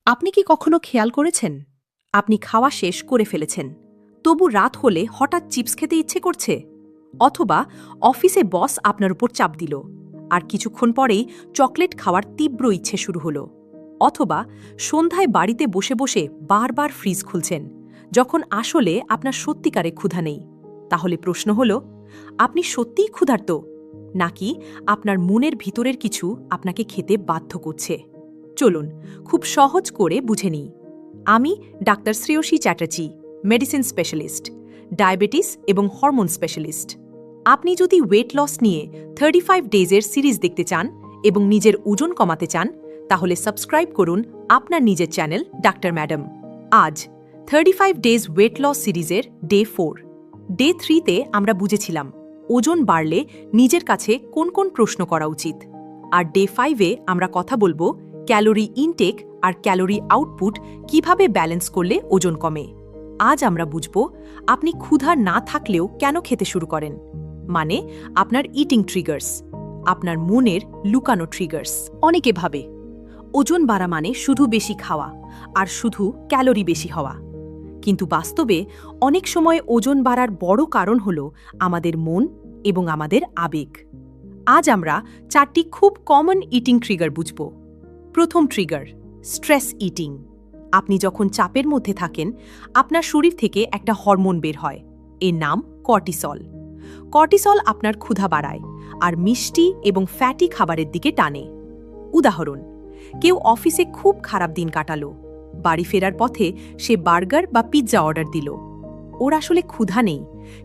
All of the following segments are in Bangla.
আপনি কি কখনো খেয়াল করেছেন আপনি খাওয়া শেষ করে ফেলেছেন, তবু রাত হলে হঠাৎ চিপস খেতে ইচ্ছে করছে? অথবা অফিসে বস আপনার উপর চাপ দিল আর কিছুক্ষণ পরেই চকলেট খাওয়ার তীব্র ইচ্ছে শুরু হলো? অথবা সন্ধ্যায় বাড়িতে বসে বসে বারবার ফ্রিজ খুলছেন যখন আসলে আপনার সত্যিকারে ক্ষুধা নেই? তাহলে প্রশ্ন হলো, আপনি সত্যিই ক্ষুধার্ত, নাকি আপনার মনের ভিতরের কিছু আপনাকে খেতে বাধ্য করছে? চলুন খুব সহজ করে বুঝে নিই। আমি doctor Shreyasi Chatterjee, medicine specialist, diabetes এবং হরমোন স্পেশালিস্ট। আপনি যদি ওয়েট লস নিয়ে 35 ডেজের সিরিজ দেখতে চান এবং নিজের ওজন কমাতে চান, তাহলে সাবস্ক্রাইব করুন আপনার নিজের চ্যানেল ডাক্তার ম্যাডাম। আজ 35 ডেজ ওয়েট লস সিরিজের ডে 4। ডে 3তে আমরা বুঝেছিলাম ওজন বাড়লে নিজের কাছে কোন কোন প্রশ্ন করা উচিত। আর ডে 5-এ আমরা কথা বলবো ক্যালোরি ইনটেক আর ক্যালোরি আউটপুট কিভাবে ব্যালেন্স করলে ওজন কমে। আজ আমরা বুঝব আপনি ক্ষুধা না থাকলেও কেন খেতে শুরু করেন, মানে আপনার ইটিং ট্রিগার্স, আপনার মনের লুকানো ট্রিগার্স। অনেকে ভাবে ওজন বাড়া মানে শুধু বেশি খাওয়া আর শুধু ক্যালোরি বেশি হওয়া, কিন্তু বাস্তবে অনেক সময় ওজন বাড়ার বড় কারণ হল আমাদের মন এবং আমাদের আবেগ। আজ আমরা 4টি খুব কমন ইটিং ট্রিগার বুঝব। প্রথম ট্রিগার, স্ট্রেস ইটিং। আপনি যখন চাপের মধ্যে থাকেন, আপনার শরীর থেকে একটা হরমোন বের হয়, এর নাম কর্টিসল। কর্টিসল আপনার ক্ষুধা বাড়ায় আর মিষ্টি এবং ফ্যাটি খাবারের দিকে টানে। উদাহরণ, কেউ অফিসে খুব খারাপ দিন কাটালো, বাড়ি ফেরার পথে সে বার্গার বা পিৎজা অর্ডার দিল। ওর আসলে ক্ষুধা নেই,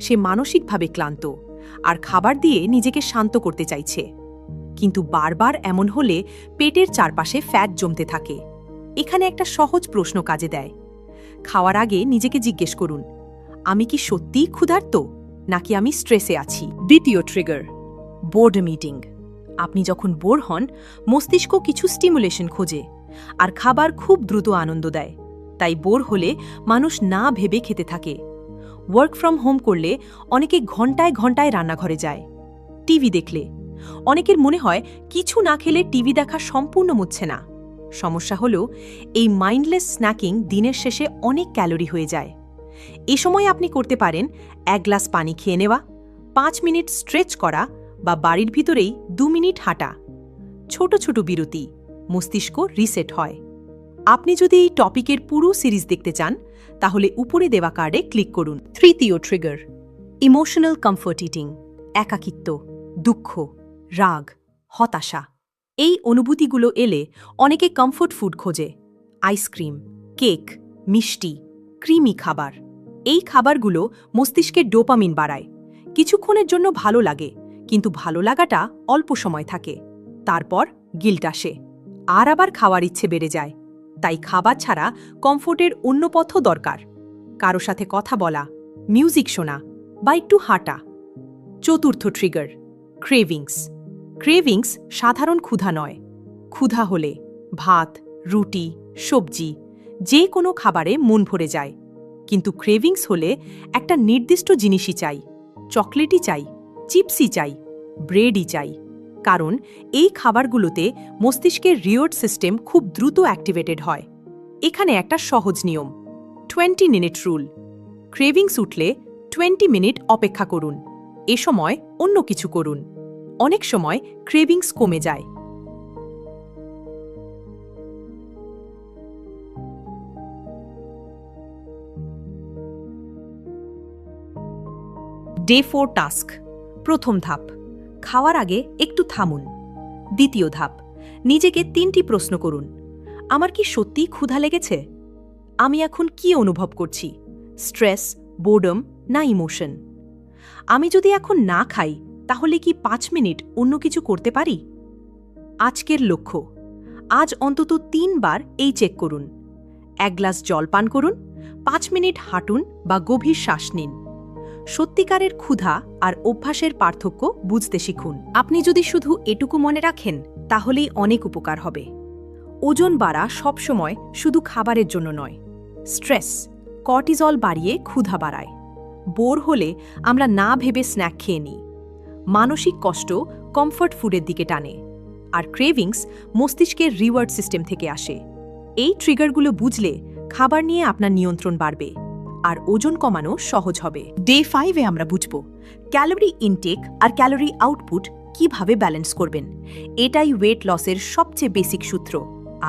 সে মানসিকভাবে ক্লান্ত আর খাবার দিয়ে নিজেকে শান্ত করতে চাইছে। কিন্তু বারবার এমন হলে পেটের চারপাশে ফ্যাট জমতে থাকে। এখানে একটা সহজ প্রশ্ন কাজে দেয়। খাওয়ার আগে নিজেকে জিজ্ঞেস করুন, আমি কি সত্যিই ক্ষুধার্ত, নাকি আমি স্ট্রেসে আছি? দ্বিতীয় ট্রিগার, বোর্ডম ইটিং। আপনি যখন বোর হন, মস্তিষ্ক কিছু স্টিমুলেশন খোঁজে আর খাবার খুব দ্রুত আনন্দ দেয়। তাই বোর হলে মানুষ না ভেবে খেতে থাকে। ওয়ার্ক ফ্রম হোম করলে অনেকে ঘন্টায় ঘন্টায় রান্নাঘরে যায়। টিভি দেখলে অনেকের মনে হয় কিছু না খেলে টিভি দেখা সম্পূর্ণ মুচ্ছে না। সমস্যা হলো, এই মাইন্ডলেস স্ন্যাকিং দিনের শেষে অনেক ক্যালোরি হয়ে যায়। এ সময় আপনি করতে পারেন 1 গ্লাস পানি খেয়ে নেওয়া, 5 মিনিট স্ট্রেচ করা বা বাড়ির ভিতরেই 2 মিনিট হাঁটা। ছোট ছোট বিরতি, মস্তিষ্ক রিসেট হয়। আপনি যদি এই টপিকের পুরো সিরিজ দেখতে চান, তাহলে উপরে দেওয়া কার্ডে ক্লিক করুন। তৃতীয় ট্রিগার, ইমোশনাল কমফোর্ট ইটিং। একাকিত্ব, দুঃখ, রাগ, হতাশা, এই অনুভূতিগুলো এলে অনেকে কমফোর্ট ফুড খোঁজে। আইসক্রিম, কেক, মিষ্টি, ক্রিমি খাবার। এই খাবারগুলো মস্তিষ্কের ডোপামিন বাড়ায়। কিছুক্ষণের জন্য ভালো লাগে, কিন্তু ভালো লাগাটা অল্প সময় থাকে। তারপর গিল্ট আসে, আর আবার খাওয়ার ইচ্ছে বেড়ে যায়। তাই খাবার ছাড়া কমফোর্টের অন্য পথও দরকার। কারো সাথে কথা বলা, মিউজিক শোনা বা একটু হাঁটা। চতুর্থ ট্রিগার, ক্রেভিংস। ক্রেভিংস সাধারণ ক্ষুধা নয়। ক্ষুধা হলে ভাত, রুটি, সবজি, যে কোনো খাবারে মন ভরে যায়। কিন্তু ক্রেভিংস হলে একটা নির্দিষ্ট জিনিসই চাই, চকলেটই চাই, চিপসই চাই, ব্রেডই চাই। কারণ এই খাবারগুলোতে মস্তিষ্কের রিওয়ার্ড সিস্টেম খুব দ্রুত অ্যাক্টিভেটেড হয়। এখানে একটা সহজ নিয়ম, 20 মিনিট রুল। ক্রেভিংস উঠলে 20 মিনিট অপেক্ষা করুন, এ সময় অন্য কিছু করুন। অনেক সময় ক্রেভিংস কমে যায়। Day 4 task. প্রথম ধাপ, খাওয়ার আগে একটু থামুন। দ্বিতীয় ধাপ, নিজেকে 3টি প্রশ্ন করুন। আমার কি সত্যিই ক্ষুধা লেগেছে? আমি এখন কি অনুভব করছি, স্ট্রেস, বোর্ডম না ইমোশন? আমি যদি এখন না খাই, তাহলে কি 5 মিনিট অন্য কিছু করতে পারি? আজকের লক্ষ্য, আজ অন্তত 3 বার এই চেক করুন। 1 গ্লাস জল পান করুন, 5 মিনিট হাঁটুন বা গভীর শ্বাস নিন। সত্যিকারের ক্ষুধা আর অভ্যাসের পার্থক্য বুঝতে শিখুন। আপনি যদি শুধু এটুকু মনে রাখেন, তাহলেই অনেক উপকার হবে। ওজন বাড়া সবসময় শুধু খাবারের জন্য নয়। স্ট্রেস, কর্টিজল বাড়িয়ে ক্ষুধা বাড়ায়। বোর হলে আমরা না ভেবে স্ন্যাক খেয়ে নিই। মানসিক কষ্ট কমফর্ট ফুডের দিকে টানে। আর ক্রেভিংস মস্তিষ্কের রিওয়ার্ড সিস্টেম থেকে আসে। এই ট্রিগারগুলো বুঝলে খাবার নিয়ে আপনার নিয়ন্ত্রণ বাড়বে আর ওজন কমানো সহজ হবে। ডে 5-এ আমরা বুঝব ক্যালোরি ইনটেক আর ক্যালোরি আউটপুট কিভাবে ব্যালেন্স করবেন। এটাই ওয়েট লসের সবচেয়ে বেসিক সূত্র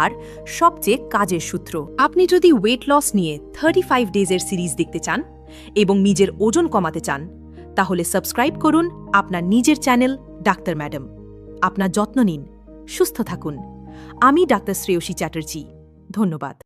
আর সবচেয়ে কাজের সূত্র। আপনি যদি ওয়েট লস নিয়ে 35 ডেজের সিরিজ দেখতে চান এবং নিজের ওজন কমাতে চান, তাহলে সাবস্ক্রাইব করুন আপনার নিজের চ্যানেল ডাক্তার ম্যাডাম। আপনার যত্ন নিন, সুস্থ থাকুন। আমি ডাক্তার শ্রেয়সী চ্যাটার্জি। ধন্যবাদ।